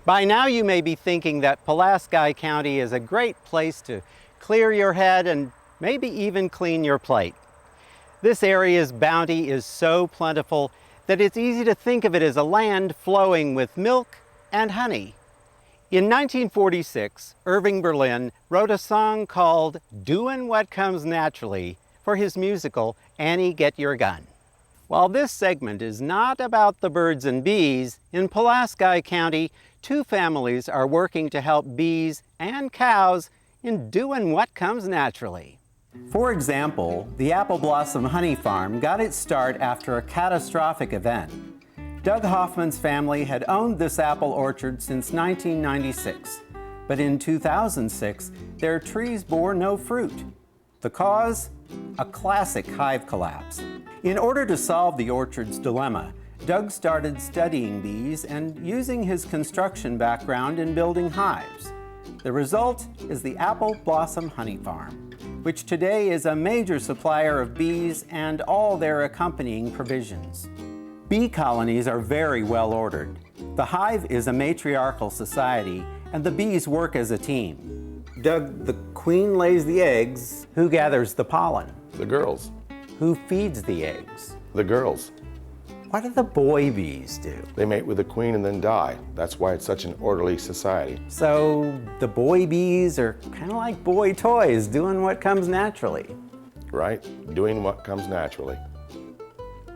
By now you may be thinking that Pulaski County is a great place to clear your head and maybe even clean your plate. This area's bounty is so plentiful that it's easy to think of it as a land flowing with milk and honey. In 1946, Irving Berlin wrote a song called "Doin' What Comes Naturally" for his musical Annie Get Your Gun. While this segment is not about the birds and bees, in Pulaski County, two families are working to help bees and cows in doing what comes naturally. For example, the Apple Blossom Honey Farm got its start after a catastrophic event. Doug Hoffman's family had owned this apple orchard since 1996, but in 2006, their trees bore no fruit. The cause? A classic hive collapse. In order to solve the orchard's dilemma, Doug started studying bees and using his construction background in building hives. The result is the Apple Blossom Honey Farm, which today is a major supplier of bees and all their accompanying provisions. Bee colonies are very well ordered. The hive is a matriarchal society, and the bees work as a team. Doug, the queen lays the eggs. Who gathers the pollen? The girls. Who feeds the eggs? The girls. What do the boy bees do? They mate with the queen and then die. That's why it's such an orderly society. So the boy bees are kind of like boy toys, doing what comes naturally. Right? Doing what comes naturally.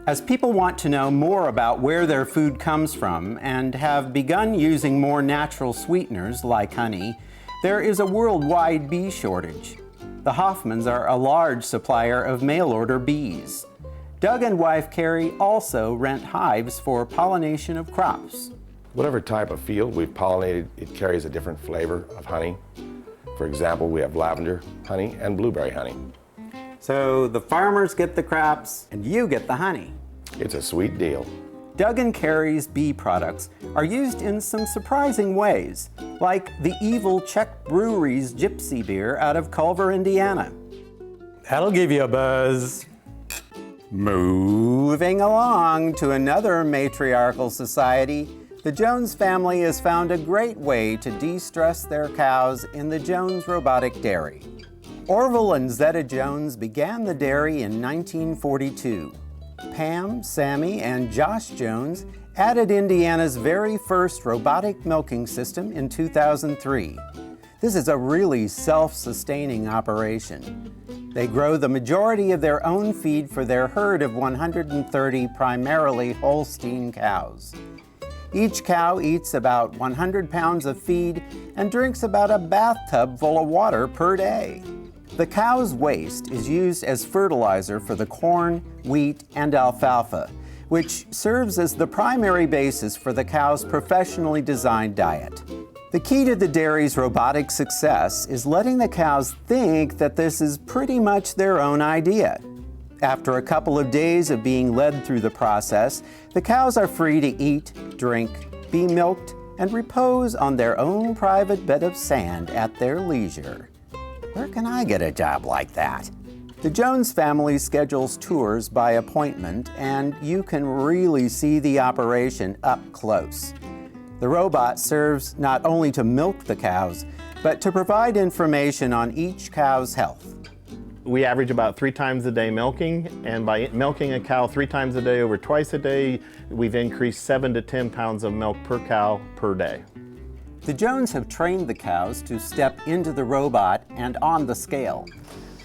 As people want to know more about where their food comes from and have begun using more natural sweeteners like honey, there is a worldwide bee shortage. The Hoffmans are a large supplier of mail-order bees. Doug and wife Carrie also rent hives for pollination of crops. Whatever type of field we've pollinated, it carries a different flavor of honey. For example, we have lavender honey and blueberry honey. So the farmers get the crops and you get the honey. It's a sweet deal. Doug and Carrie's bee products are used in some surprising ways, like the Evil Czech Brewery's Gypsy beer out of Culver, Indiana. That'll give you a buzz. Moving along to another matriarchal society, the Jones family has found a great way to de-stress their cows in the Jones Robotic Dairy. Orville and Zetta Jones began the dairy in 1942. Pam, Sammy, and Josh Jones added Indiana's very first robotic milking system in 2003. This is a really self-sustaining operation. They grow the majority of their own feed for their herd of 130 primarily Holstein cows. Each cow eats about 100 pounds of feed and drinks about a bathtub full of water per day. The cow's waste is used as fertilizer for the corn, wheat, and alfalfa, which serves as the primary basis for the cow's professionally designed diet. The key to the dairy's robotic success is letting the cows think that this is pretty much their own idea. After a couple of days of being led through the process, the cows are free to eat, drink, be milked, and repose on their own private bed of sand at their leisure. Where can I get a job like that? The Jones family schedules tours by appointment, and you can really see the operation up close. The robot serves not only to milk the cows, but to provide information on each cow's health. We average about 3 times a day milking, and by milking a cow 3 times a day over twice a day, we've increased 7 to 10 pounds of milk per cow per day. The Jones have trained the cows to step into the robot and on the scale.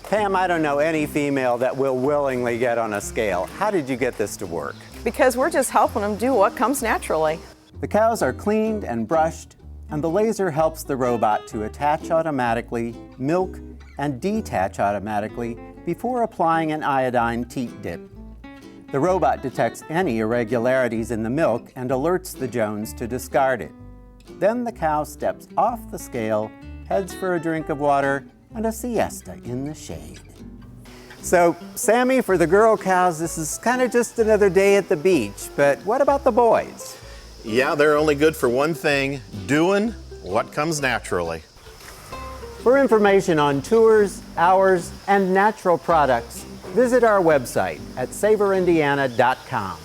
Pam, I don't know any female that will willingly get on a scale. How did you get this to work? Because we're just helping them do what comes naturally. The cows are cleaned and brushed, and the laser helps the robot to attach automatically, milk, and detach automatically before applying an iodine teat dip. The robot detects any irregularities in the milk and alerts the Jones to discard it. Then the cow steps off the scale, heads for a drink of water, and a siesta in the shade. So, Sammy, for the girl cows, this is kind of just another day at the beach, but what about the boys? Yeah, they're only good for one thing, doing what comes naturally. For information on tours, hours, and natural products, visit our website at savorindiana.com.